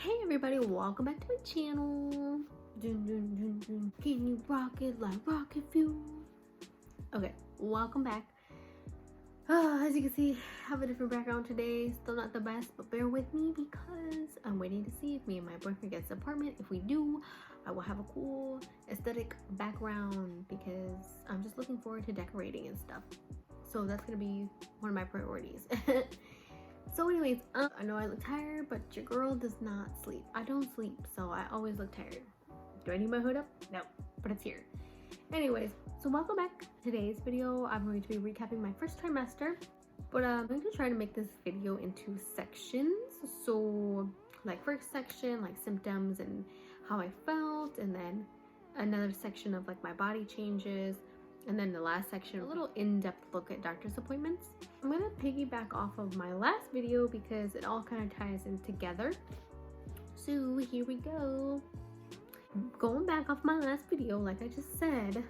Hey everybody, welcome back to my channel. Dun, dun, dun, dun. Can you rock it like rocket fuel? Okay, welcome back. As you can see, I have a different background today. Still not the best, but bear with me because I'm waiting to see if me and my boyfriend gets an apartment. If we do, I will have a cool aesthetic background because I'm just looking forward to decorating and stuff. So that's gonna be one of my priorities. So anyways, I know I look tired, but your girl does not sleep. I don't sleep, so I always look tired. Do I need my hood up? No, but it's here. Anyways, so welcome back. Today's video, I'm going to be recapping my first trimester, but I'm going to try to make this video into sections. So like first section, like symptoms and how I felt, and then another section of like my body changes, and then the last section, a little in-depth look at doctor's appointments. I'm gonna piggyback off of my last video because it all kind of ties in together. So here we go. Going back off my last video, like I just said,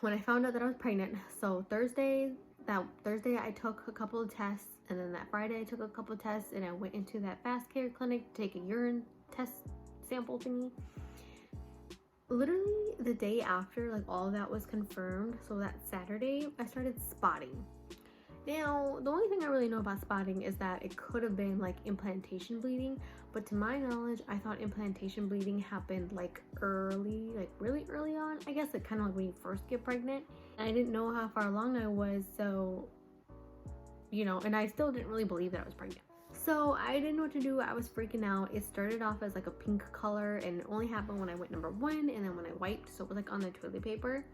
when I found out that I was pregnant, so that Thursday I took a couple of tests, and then that Friday I took a couple of tests, and I went into that fast care clinic to take a urine test sample thingy. Literally the day after like all of that was confirmed, so that Saturday I started spotting. Now the only thing I really know about spotting is that it could have been like implantation bleeding, but to my knowledge I thought implantation bleeding happened like early, like really early on. I guess it kind of like when you first get pregnant, and I didn't know how far along I was, so you know, and I still didn't really believe that I was pregnant. So I didn't know what to do. I was freaking out. It started off as like a pink color, and it only happened when I went number 1, and then when I wiped, so it was like on the toilet paper.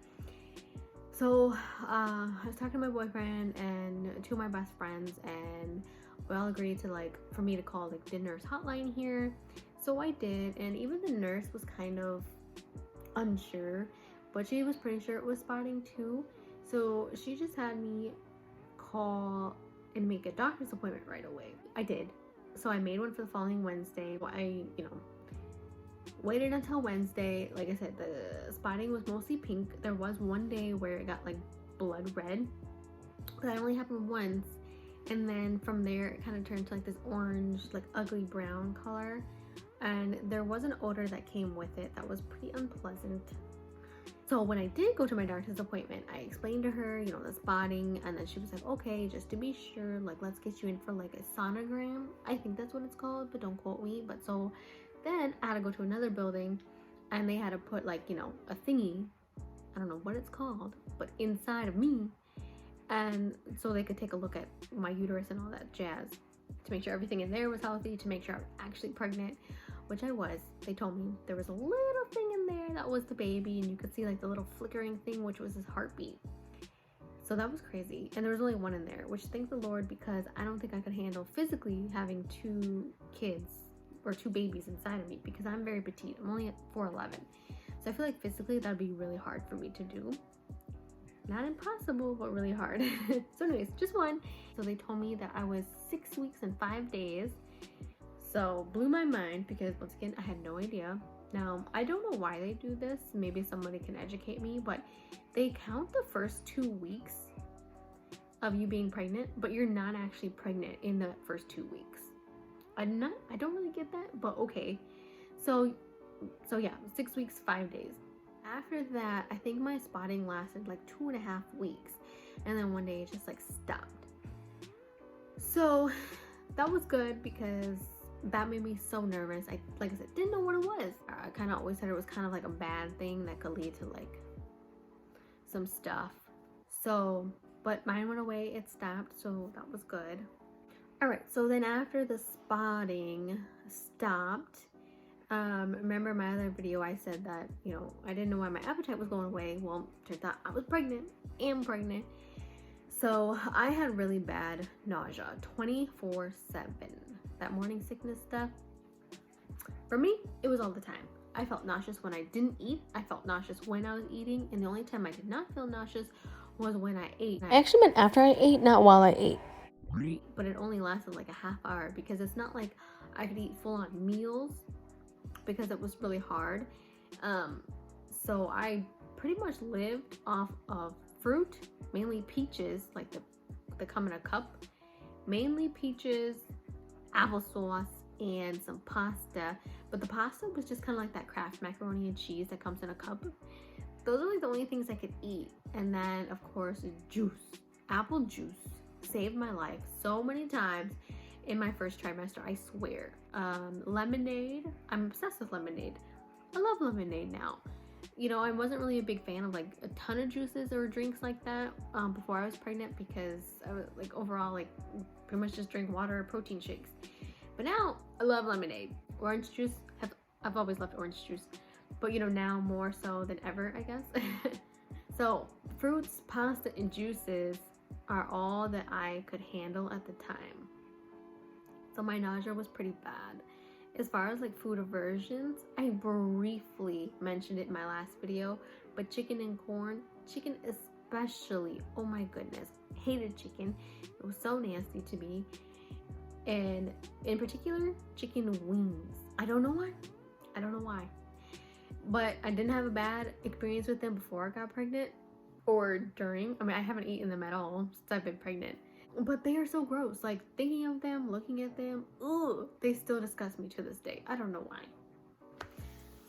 So I was talking to my boyfriend and 2 of my best friends, and we all agreed to like for me to call like the nurse hotline here. So I did, and even the nurse was kind of unsure, but she was pretty sure it was spotting too. So she just had me call and make a doctor's appointment right away. I did. So I made one for the following Wednesday. I, waited until Wednesday. Like I said, the spotting was mostly pink. There was one day where it got like blood red, but that only happened once. And then from there, it kind of turned to like this orange, like ugly brown color. And there was an odor that came with it that was pretty unpleasant. So when I did go to my doctor's appointment, I explained to her, the spotting, and then she was like, okay, just to be sure, like, let's get you in for like a sonogram. I think that's what it's called, but don't quote me. But so then I had to go to another building, and they had to put like, a thingy, I don't know what it's called, but inside of me. And so they could take a look at my uterus and all that jazz to make sure everything in there was healthy, to make sure I was actually pregnant, which I was. They told me there was a little thing in there that was the baby, and you could see like the little flickering thing, which was his heartbeat. So that was crazy. And there was only one in there, which thank the Lord, because I don't think I could handle physically having 2 kids or 2 babies inside of me, because I'm very petite. I'm only at 4'11". So I feel like physically that'd be really hard for me to do. Not impossible, but really hard. So anyways, just one. So they told me that I was 6 weeks and 5 days. So blew my mind, because once again, I had no idea. Now, I don't know why they do this. Maybe somebody can educate me, but they count the first 2 weeks of you being pregnant, but you're not actually pregnant in the first 2 weeks. I don't really get that, but okay. So yeah, 6 weeks, 5 days. After that, I think my spotting lasted like 2.5 weeks, and then one day it just like stopped. So that was good, because that made me so nervous. Like I said, didn't know what it was. I kind of always said it was kind of like a bad thing that could lead to like some stuff. So, but mine went away, it stopped, so that was good. All right, so then after the spotting stopped, remember my other video, I said that, I didn't know why my appetite was going away. Well, turns out I was pregnant. So I had really bad nausea, 24/7. That morning sickness stuff, for me, it was all the time. I felt nauseous when I didn't eat. I felt nauseous when I was eating. And the only time I did not feel nauseous was when I ate. I actually meant after I ate, not while I ate. But it only lasted like a half hour, because it's not like I could eat full-on meals, because it was really hard. So I pretty much lived off of fruit, mainly peaches, like the come in a cup, mainly peaches, applesauce, and some pasta. But the pasta was just kind of like that Kraft macaroni and cheese that comes in a cup. Those are like the only things I could eat. And then of course juice. Apple juice saved my life so many times in my first trimester, I swear. Lemonade, I'm obsessed with lemonade. I love lemonade now. You know, I wasn't really a big fan of like a ton of juices or drinks like that before I was pregnant, because I was like overall like pretty much just drink water or protein shakes. But now I love lemonade. Orange juice, I've always loved orange juice, but you know, now more so than ever, I guess. So fruits, pasta, and juices are all that I could handle at the time. So my nausea was pretty bad. As far as like food aversions, I briefly mentioned it in my last video, but chicken and corn, chicken especially, oh my goodness, hated chicken. It was so nasty to me. And in particular, chicken wings. I don't know why. But I didn't have a bad experience with them before I got pregnant or during. I mean, I haven't eaten them at all since I've been pregnant. But they are so gross. Like thinking of them, looking at them, ugh, they still disgust me to this day. I don't know why.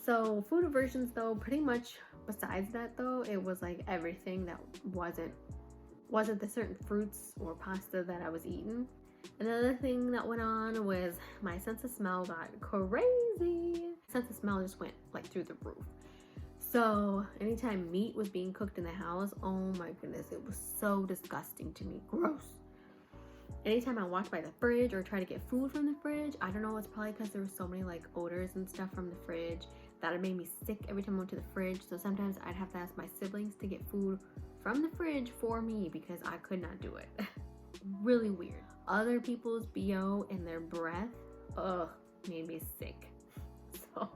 So food aversions though, pretty much besides that though, it was like everything that wasn't the certain fruits or pasta that I was eating. Another thing that went on was my sense of smell got crazy. Sense of smell just went like through the roof. So anytime meat was being cooked in the house, oh my goodness, it was so disgusting to me. Gross. Anytime I walked by the fridge or tried to get food from the fridge, I don't know, it's probably because there were so many like odors and stuff from the fridge that it made me sick every time I went to the fridge. So sometimes I'd have to ask my siblings to get food from the fridge for me because I could not do it. Really weird. Other people's BO and their breath, ugh, made me sick. So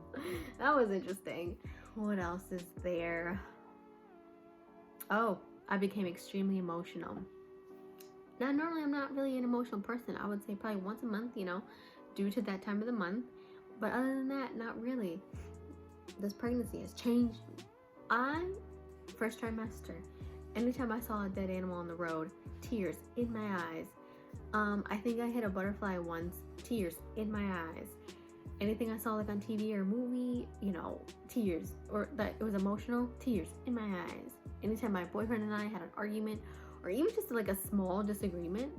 that was interesting. What else is there? Oh, I became extremely emotional. Now, normally I'm not really an emotional person. I would say probably once a month, you know, due to that time of the month. But other than that, not really. This pregnancy has changed. First trimester, anytime I saw a dead animal on the road, tears in my eyes. I think I hit a butterfly once, tears in my eyes. Anything I saw like on TV or movie, you know, tears, or that it was emotional, tears in my eyes. Anytime my boyfriend and I had an argument, or even just like a small disagreement,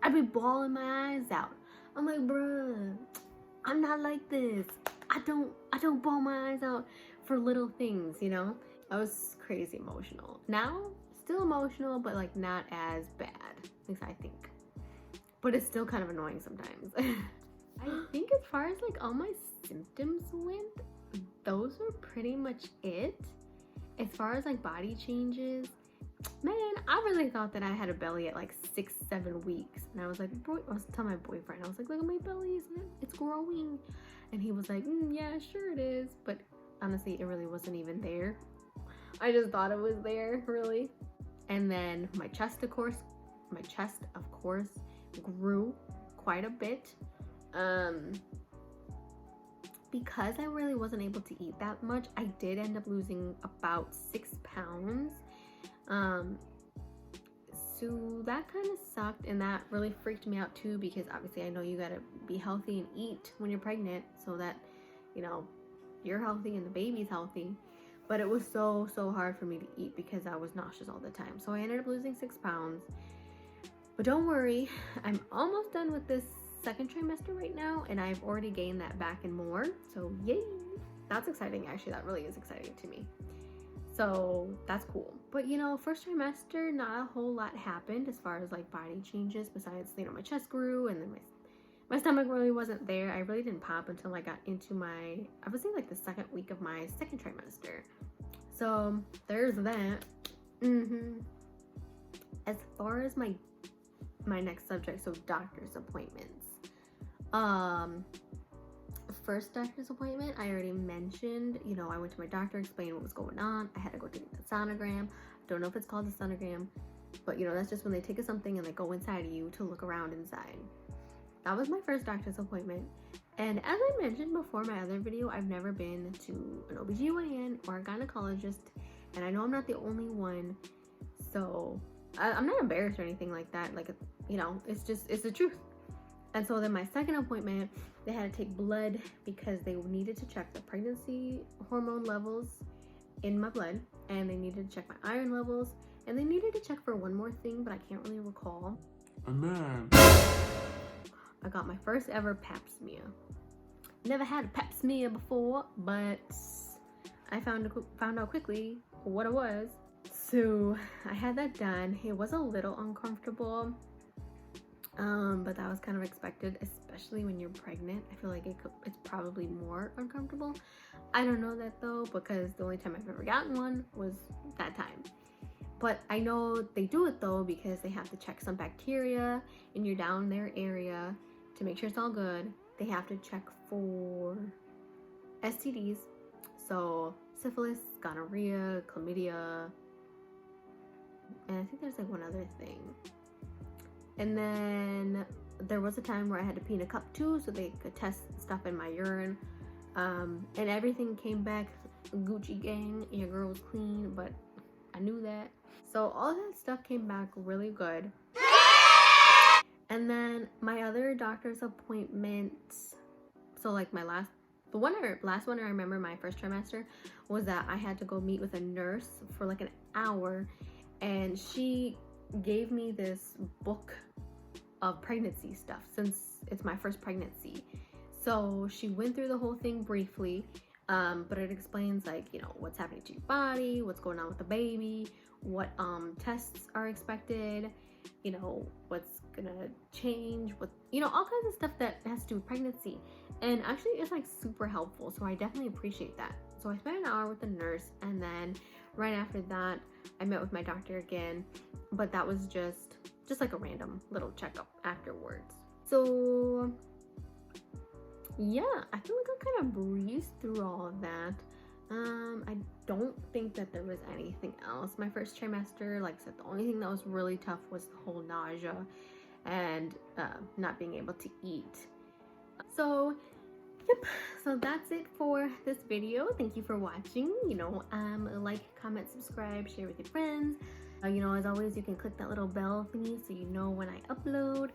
I'd be bawling my eyes out. I'm like, bruh, I'm not like this. I don't bawl my eyes out for little things, you know? I was crazy emotional. Now, still emotional, but like not as bad, at least I think. But it's still kind of annoying sometimes. I think as far as like all my symptoms went, those were pretty much it. As far as like body changes, man, I really thought that I had a belly at like 6-7 weeks. And I was like, I was telling my boyfriend, I was like, look at my belly, isn't it? It's growing. And he was like, yeah, sure it is. But honestly, it really wasn't even there. I just thought it was there, really. And then my chest, of course, grew quite a bit. Because I really wasn't able to eat that much, I did end up losing about 6 pounds. So that kind of sucked, and that really freaked me out too, because obviously I know you gotta be healthy and eat when you're pregnant so that, you know, you're healthy and the baby's healthy. But it was so hard for me to eat because I was nauseous all the time. So I ended up losing 6 pounds. But don't worry, I'm almost done with this second trimester right now, and I've already gained that back and more. So yay! That's exciting, actually. That really is exciting to me. So that's cool. But you know, first trimester, not a whole lot happened as far as like body changes, besides, you know, my chest grew, and then my stomach really wasn't there. I really didn't pop until I got into I would say like the second week of my second trimester. So there's that. As far as my next subject, so doctor's appointments. First doctor's appointment, I already mentioned, you know, I went to my doctor, explained what was going on. I had to go take the sonogram. I don't know if it's called the sonogram, but you know, that's just when they take something and they go inside of you to look around inside. That was my first doctor's appointment. And as I mentioned before, my other video, I've never been to an OBGYN or a gynecologist, and I know I'm not the only one, so I'm not embarrassed or anything like that. Like, you know, it's the truth. And so then my second appointment, they had to take blood because they needed to check the pregnancy hormone levels in my blood, and they needed to check my iron levels, and they needed to check for one more thing, but I can't really recall. Man. I got my first ever pap smear. Never had a pap smear before, but I found out quickly what it was. So I had that done. It was a little uncomfortable, but that was kind of expected, especially when you're pregnant. I feel like it's probably more uncomfortable. I don't know that though, because the only time I've ever gotten one was that time. But I know they do it though because they have to check some bacteria in your down there area to make sure it's all good. They have to check for STDs, so syphilis, gonorrhea, chlamydia, and I think there's like one other thing. And then there was a time where I had to pee in a cup too, so they could test stuff in my urine. And everything came back Gucci gang. Your girl was clean, but I knew that. So all that stuff came back really good. And then my other doctor's appointment, so like last one I remember my first trimester was that I had to go meet with a nurse for like an hour, and she gave me this book of pregnancy stuff since it's my first pregnancy. So she went through the whole thing briefly, but it explains like, you know, what's happening to your body, what's going on with the baby, what tests are expected, you know, what's gonna change, what, you know, all kinds of stuff that has to do with pregnancy. And actually it's like super helpful, so I definitely appreciate that. So I spent an hour with the nurse, and then right after that I met with my doctor again, but that was just like a random little checkup afterwards. So yeah, I feel like I kind of breezed through all of that. I don't think that there was anything else my first trimester. Like I said, the only thing that was really tough was the whole nausea and not being able to eat. So yep, so that's it for this video. Thank you for watching. You know, like, comment, subscribe, share with your friends. You know, as always, you can click that little bell thingy so you know when I upload.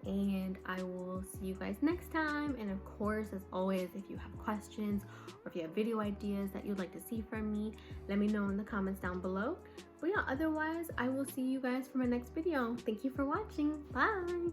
And I will see you guys next time. And of course, as always, if you have questions or if you have video ideas that you'd like to see from me, let me know in the comments down below. But yeah, otherwise, I will see you guys for my next video. Thank you for watching. Bye!